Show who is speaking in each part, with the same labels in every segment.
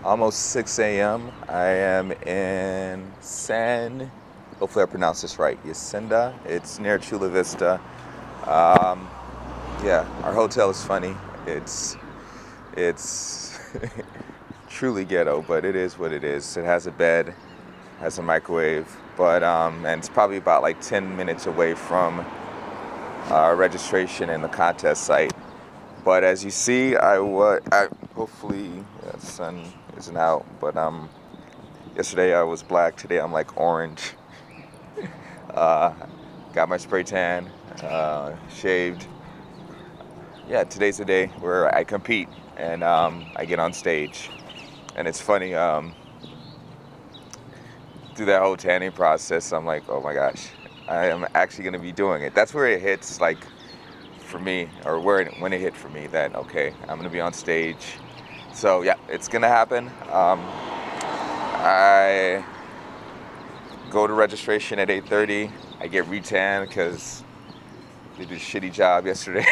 Speaker 1: Almost 6 a.m. I am in hopefully I pronounced this right, Yacinda. It's near Chula Vista. Um, yeah, our hotel is funny. It's truly ghetto, but it is what it is. It has a bed, has a microwave, and it's probably about like 10 minutes away from registration and the contest site. But as you see, hopefully the sun isn't out. But yesterday I was black. Today I'm like orange. Uh, got my spray tan, shaved. Yeah, today's the day where I compete and I get on stage. And it's funny. Through that whole tanning process, I'm like, oh my gosh, I am actually gonna be doing it. That's where it hits, like, for me, or when it hit for me that, okay, I'm gonna be on stage. So yeah, it's gonna happen. I go to registration at 8:30. I get re-tan because they did a shitty job yesterday.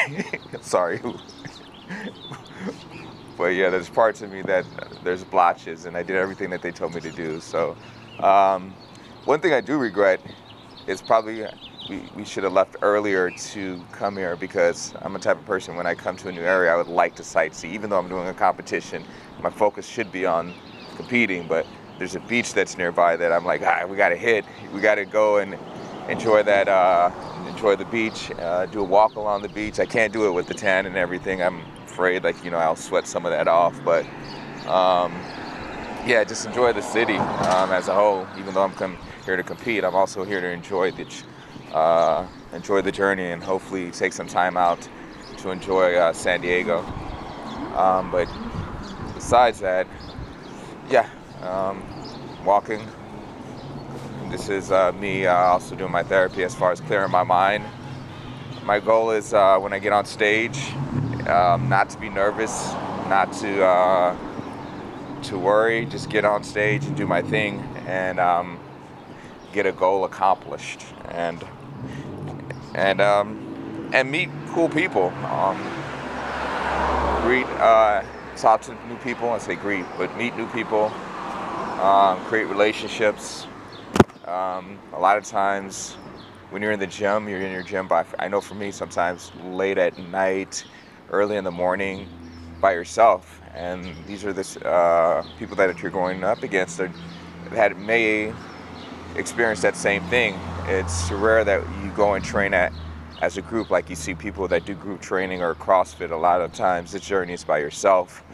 Speaker 1: Sorry. But yeah, there's parts of me that there's blotches, and I did everything that they told me to do. So one thing I do regret is probably we should have left earlier to come here, because I'm the type of person, when I come to a new area, I would like to sightsee. Even though I'm doing a competition, my focus should be on competing, but there's a beach that's nearby that I'm like, we gotta hit. We gotta go and enjoy the beach, do a walk along the beach. I can't do it with the tan and everything. I'm afraid, like, I'll sweat some of that off, but yeah, just enjoy the city as a whole. Even though I'm here to compete, I'm also here to enjoy the journey, and hopefully take some time out to enjoy San Diego. But besides that, yeah, walking. This is me also doing my therapy as far as clearing my mind. My goal is when I get on stage, not to be nervous, not to worry, just get on stage and do my thing, and get a goal accomplished, and meet cool people. Talk to new people. I say greet, but meet new people. Create relationships. A lot of times when you're in the gym, you're in your gym I know for me, sometimes late at night, early in the morning, by yourself. And these are the people that you're going up against that may experience that same thing. It's rare that you go and train as a group, like you see people that do group training or CrossFit. A lot of times the journey is by yourself,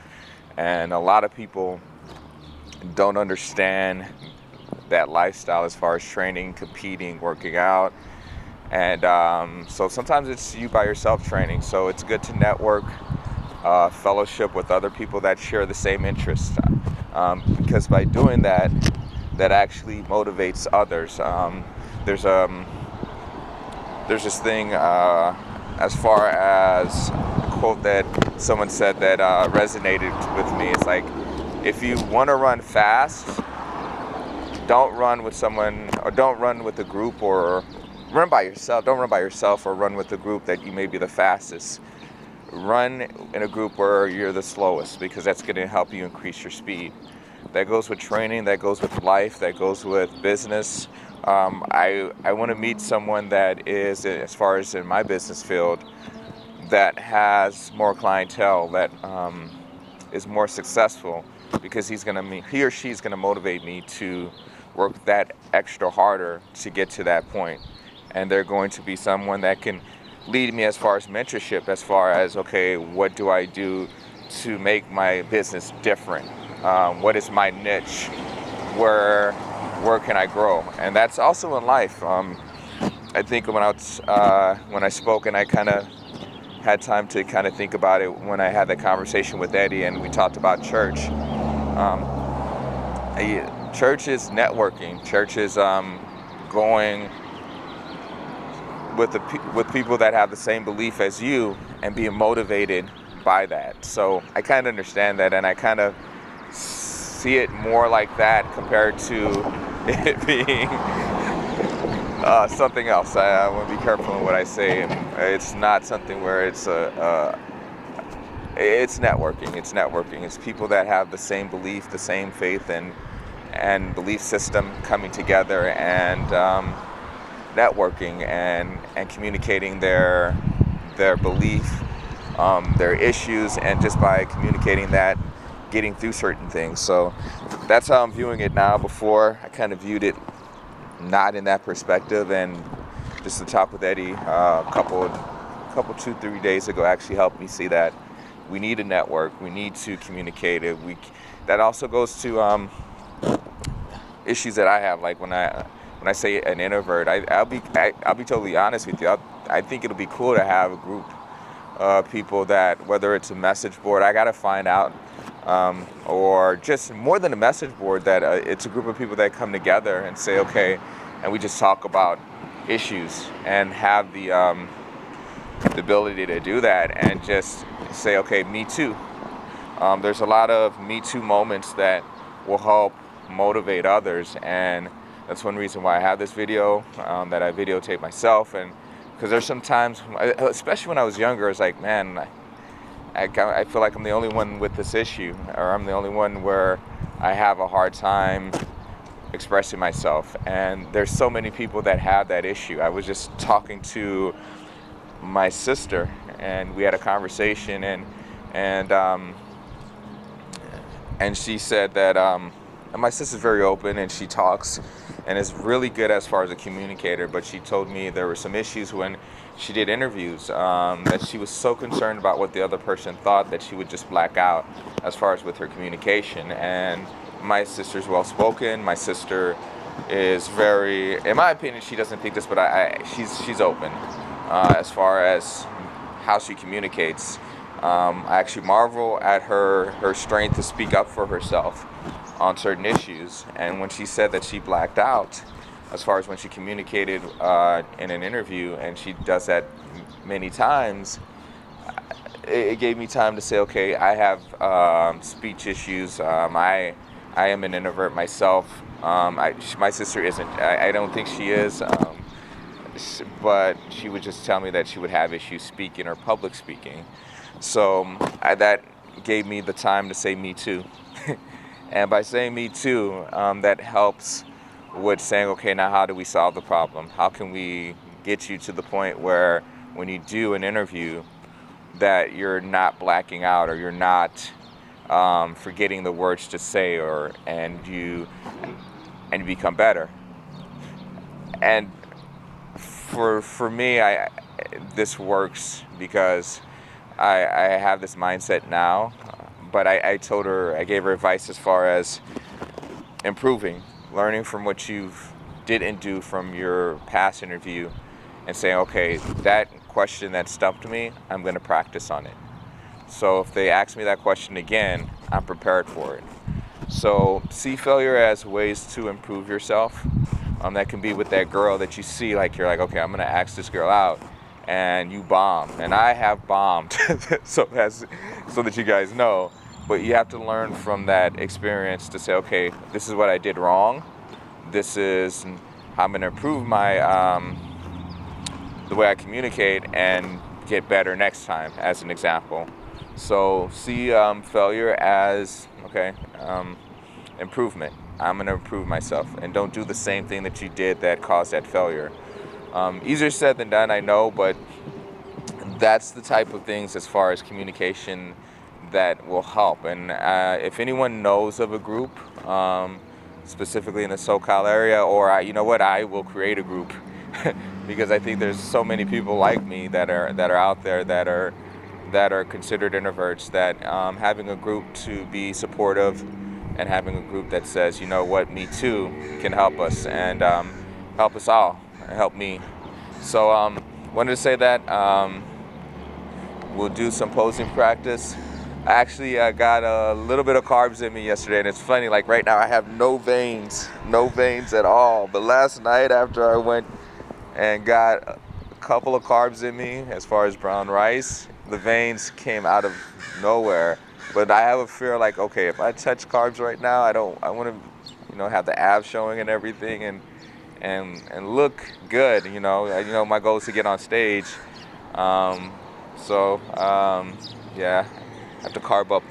Speaker 1: and a lot of people don't understand that lifestyle as far as training, competing, working out. And so sometimes it's you by yourself training. So it's good to network, fellowship with other people that share the same interests, because by doing that, that actually motivates others. There's this thing as far as a quote that someone said that resonated with me. It's like, if you want to run fast, don't run with someone, or don't run with a group, or run by yourself. Don't run by yourself or run with a group that you may be the fastest. Run in a group where you're the slowest, because that's going to help you increase your speed. That goes with training, that goes with life, that goes with business. I want to meet someone that is, as far as in my business field, that has more clientele, that is more successful, because he or she's going to motivate me to work that extra harder to get to that point. And they're going to be someone that can lead me as far as mentorship, as far as, okay, what do I do to make my business different? What is my niche? Where can I grow? And that's also in life. I think when I spoke, and I kind of had time to kind of think about it when I had that conversation with Eddie, and we talked about church. Church is networking. Church is going with people that have the same belief as you, and being motivated by that. So I kind of understand that, and I kind of see it more like that compared to it being something else. I want to be careful in what I say. It's not something where it's it's networking. It's networking. It's people that have the same belief, the same faith, and belief system coming together and networking and communicating their belief, their issues, and just by communicating that, getting through certain things. So that's how I'm viewing it now. Before, I kind of viewed it not in that perspective, and just to talk with Eddie a couple 2-3 days ago actually helped me see that we need a network, we need to communicate it. That also goes to issues that I have, like when I say an introvert, I'll be totally honest with you. I think it'll be cool to have a group of people that, whether it's a message board, I gotta find out, or just more than a message board, that it's a group of people that come together and say, okay, and we just talk about issues and have the ability to do that and just say, okay, me too. There's a lot of me too moments that will help motivate others, and that's one reason why I have this video, that I videotape myself. And because there's some times, especially when I was younger, it's like, man, I feel like I'm the only one with this issue, or I'm the only one where I have a hard time expressing myself. And there's so many people that have that issue. I was just talking to my sister, and we had a conversation, and she said that and my sister's very open, and she talks and is really good as far as a communicator, but she told me there were some issues when she did interviews, that she was so concerned about what the other person thought that she would just black out as far as with her communication. And my sister's well spoken. My sister is very, in my opinion, she doesn't think this, but she's open as far as how she communicates. I actually marvel at her strength to speak up for herself on certain issues. And when she said that she blacked out as far as when she communicated in an interview, and she does that many times, it gave me time to say, okay, I have speech issues. I am an introvert myself. My sister isn't. I don't think she is, but she would just tell me that she would have issues speaking or public speaking. So that gave me the time to say me too. And by saying me too, that helps with saying, okay, now how do we solve the problem? How can we get you to the point where when you do an interview that you're not blacking out, or you're not forgetting the words to say, and you become better. And for me, this works because I have this mindset now. But I told her, I gave her advice as far as improving, learning from what you didn't do from your past interview, and saying, okay, that question that stumped me, I'm going to practice on it. So if they ask me that question again, I'm prepared for it. So see failure as ways to improve yourself. That can be with that girl that you see, like you're like, okay, I'm going to ask this girl out, and you bomb. And I have bombed, so that you guys know. But you have to learn from that experience to say, okay, this is what I did wrong. This is how I'm going to improve my the way I communicate and get better next time, as an example. So see failure as, okay, improvement. I'm going to improve myself, and don't do the same thing that you did that caused that failure. Easier said than done, I know, but that's the type of things as far as communication that will help. And if anyone knows of a group, specifically in the SoCal area, or you know what, I will create a group because I think there's so many people like me that are out there that are considered introverts, that having a group to be supportive and having a group that says, you know what, me too, can help us, and help us all, help me. So wanted to say that we'll do some posing practice. I actually got a little bit of carbs in me yesterday, and it's funny, like right now I have no veins at all. But last night after I went and got a couple of carbs in me, as far as brown rice, the veins came out of nowhere. But I have a fear, like, okay, if I touch carbs right now, I want to, have the abs showing and everything, and look good. My goal is to get on stage. Yeah. have to carb up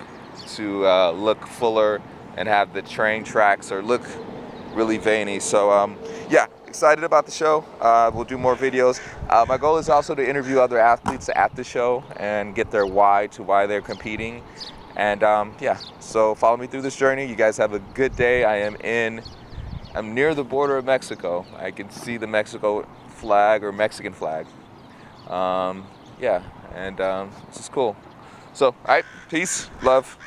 Speaker 1: to look fuller and have the train tracks or look really veiny. So yeah, excited about the show. We'll do more videos. My goal is also to interview other athletes at the show and get their why to why they're competing. And yeah, so follow me through this journey. You guys have a good day. I'm near the border of Mexico. I can see the Mexico flag or Mexican flag. Yeah, and this is cool. So, all right, peace, love.